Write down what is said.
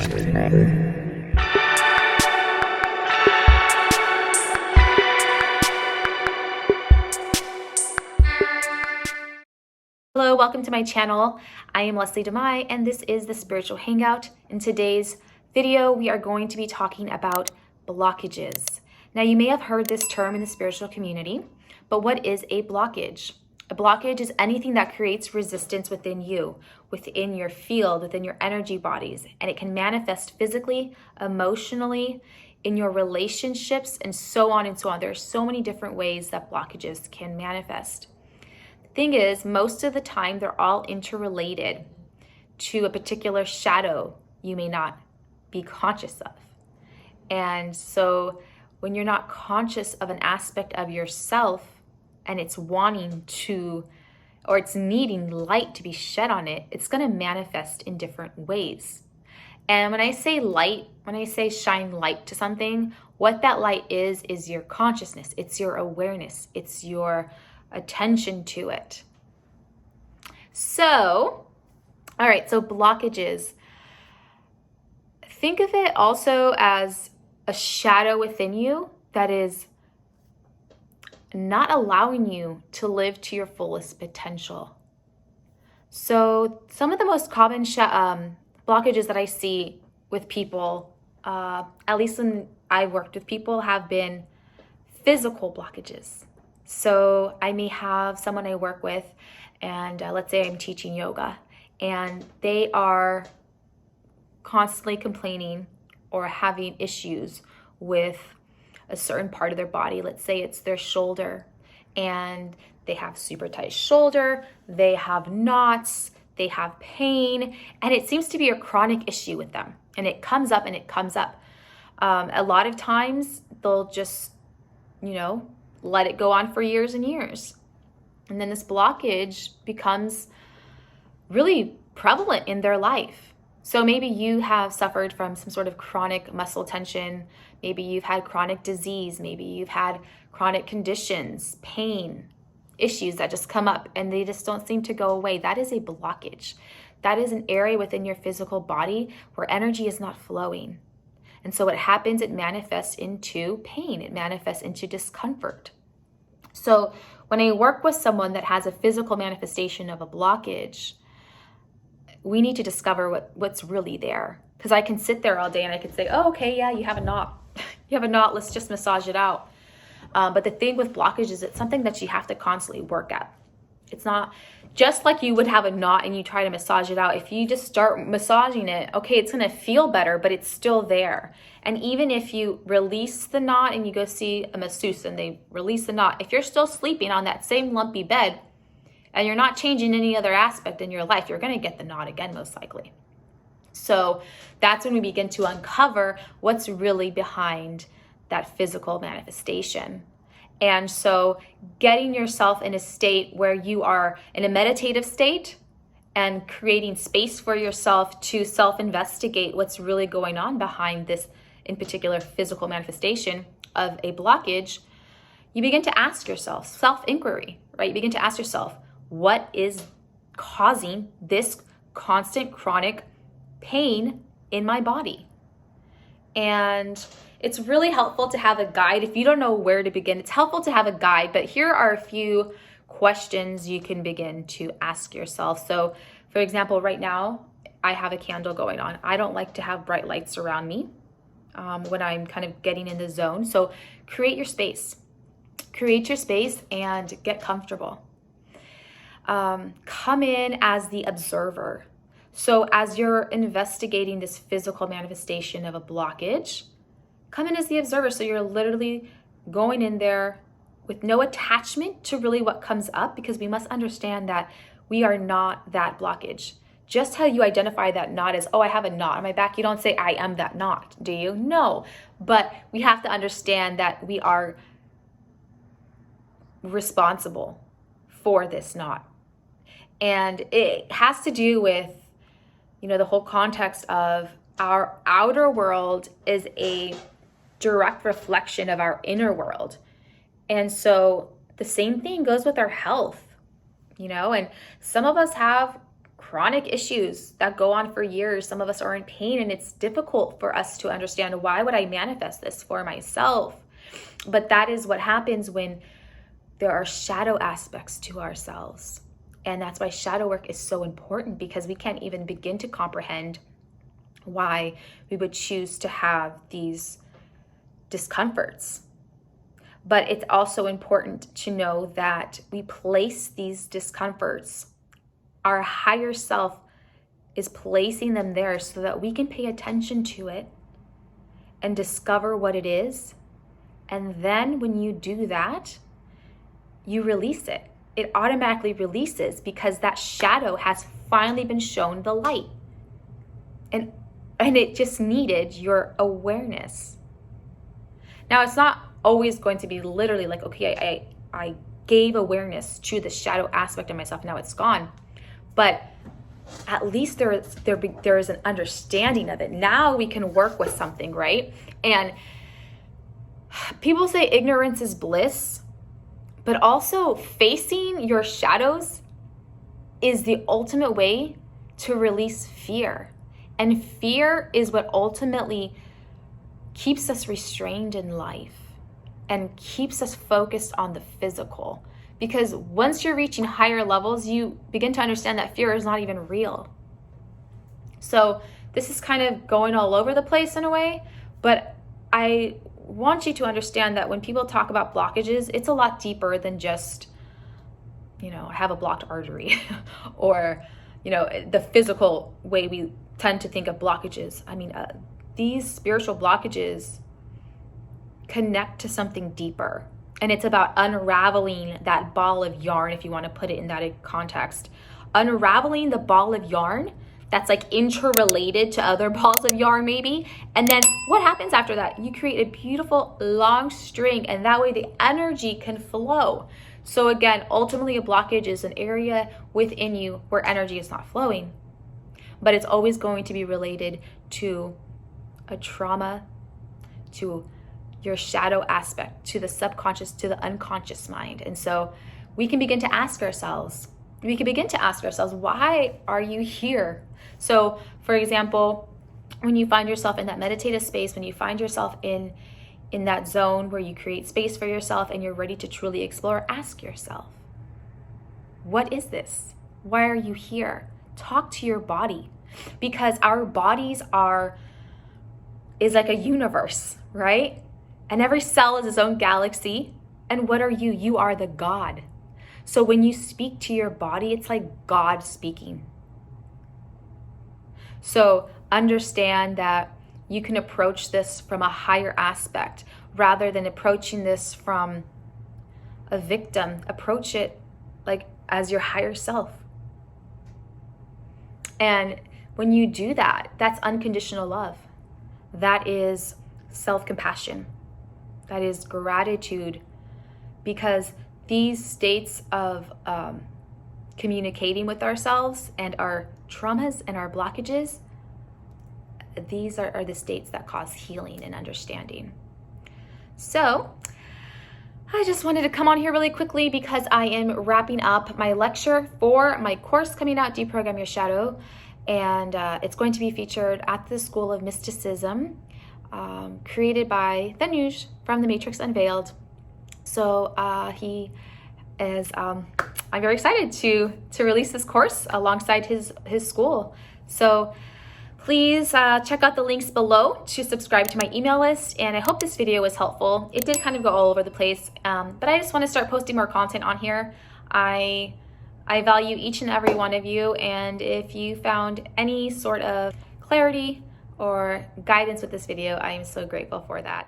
Hello, welcome to my channel. I am Damai, and this is the Spiritual Hangout. In today's video, we are going to be talking about blockages. Now, you may have heard this term in the spiritual community, but what is a blockage? A blockage is anything that creates resistance within you, within your field, within your energy bodies, and it can manifest physically, emotionally, in your relationships, and so on and so on. There are so many different ways that blockages can manifest. Thing is, most of the time they're all interrelated to a particular shadow you may not be conscious of. And so when you're not conscious of an aspect of yourself and it's wanting to, or it's needing light to be shed on it, it's going to manifest in different ways. And when I say light, when I say shine light to something, what that light is your consciousness, it's your awareness, it's your attention to it. So, all right, so blockages. Think of it also as a shadow within you that is not allowing you to live to your fullest potential. So some of the most common blockages that I see with people, at least when I've worked with people, have been physical blockages. So I may have someone I work with, and let's say I'm teaching yoga, and they are constantly complaining or having issues with a certain part of their body. Let's say it's their shoulder, and they have super tight shoulder, they have knots, they have pain, and it seems to be a chronic issue with them. And it comes up and it comes up. A lot of times they'll just, let it go on for years and years. And then this blockage becomes really prevalent in their life. So maybe you have suffered from some sort of chronic muscle tension. Maybe you've had chronic disease. Maybe you've had chronic conditions, pain, issues that just come up and they just don't seem to go away. That is a blockage. That is an area within your physical body where energy is not flowing. And so what happens, it manifests into pain. It manifests into discomfort. So when I work with someone that has a physical manifestation of a blockage, we need to discover what's really there. Because I can sit there all day and I can say, oh, okay, yeah, you have a knot. You have a knot, let's just massage it out. But the thing with blockages is it's something that you have to constantly work at. It's not just like you would have a knot and you try to massage it out. If you just start massaging it, okay, it's going to feel better, but it's still there. And even if you release the knot and you go see a masseuse and they release the knot, if you're still sleeping on that same lumpy bed and you're not changing any other aspect in your life, you're going to get the knot again, most likely. So that's when we begin to uncover what's really behind that physical manifestation. And so getting yourself in a state where you are in a meditative state and creating space for yourself to self-investigate what's really going on behind this, in particular, physical manifestation of a blockage, you begin to ask yourself, self-inquiry, right? You begin to ask yourself, what is causing this constant chronic pain in my body? And it's really helpful to have a guide. If you don't know where to begin, it's helpful to have a guide, but here are a few questions you can begin to ask yourself. So for example, right now I have a candle going on. I don't like to have bright lights around me when I'm kind of getting in the zone. So create your space and get comfortable. Come in as the observer. So as you're investigating this physical manifestation of a blockage, come in as the observer. So you're literally going in there with no attachment to really what comes up, because we must understand that we are not that blockage. Just how you identify that knot as, oh, I have a knot on my back. You don't say, I am that knot, do you? No, but we have to understand that we are responsible for this knot. And it has to do with, the whole context of our outer world is a direct reflection of our inner world. And so the same thing goes with our health, and some of us have chronic issues that go on for years. Some of us are in pain, and it's difficult for us to understand, why would I manifest this for myself? But that is what happens when there are shadow aspects to ourselves. And that's why shadow work is so important, because we can't even begin to comprehend why we would choose to have these discomforts. But it's also important to know that we place these discomforts, our higher self is placing them there so that we can pay attention to it and discover what it is. And then when you do that, you release it. It automatically releases, because that shadow has finally been shown the light. And it just needed your awareness. Now, it's not always going to be literally like, okay, I gave awareness to the shadow aspect of myself, now it's gone. But at least there is an understanding of it. Now we can work with something, right? And people say ignorance is bliss, but also facing your shadows is the ultimate way to release fear. And fear is what ultimately keeps us restrained in life and keeps us focused on the physical. Because once you're reaching higher levels, you begin to understand that fear is not even real. So this is kind of going all over the place in a way, but I want you to understand that when people talk about blockages, it's a lot deeper than just, I have a blocked artery or, the physical way we tend to think of blockages. I mean, these spiritual blockages connect to something deeper. And it's about unraveling that ball of yarn, if you want to put it in that context. Unraveling the ball of yarn that's like interrelated to other balls of yarn maybe. And then what happens after that? You create a beautiful long string, and that way the energy can flow. So again, ultimately a blockage is an area within you where energy is not flowing. But it's always going to be related to a trauma, to your shadow aspect, to the subconscious, to the unconscious mind. And so we can begin to ask ourselves, why are you here? So for example, when you find yourself in that meditative space, when you find yourself in that zone where you create space for yourself and you're ready to truly explore, ask yourself, what is this? Why are you here? Talk to your body, because our bodies is like a universe, right? And every cell is its own galaxy. And what are you? You are the God. So when you speak to your body, it's like God speaking. So understand that you can approach this from a higher aspect rather than approaching this from a victim. Approach it like as your higher self. And when you do that, that's unconditional love. That is self-compassion. That is gratitude, because these states of communicating with ourselves and our traumas and our blockages, these are the states that cause healing and understanding. So I just wanted to come on here really quickly because I am wrapping up my lecture for my course coming out, Deprogram Your Shadow, and it's going to be featured at the School of Mysticism, created by Thanuj from The Matrix Unveiled. So he is, I'm very excited to release this course alongside his school. So please check out the links below to subscribe to my email list, and I hope this video was helpful. It did kind of go all over the place, but I just want to start posting more content on here. I value each and every one of you, and if you found any sort of clarity or guidance with this video, I am so grateful for that.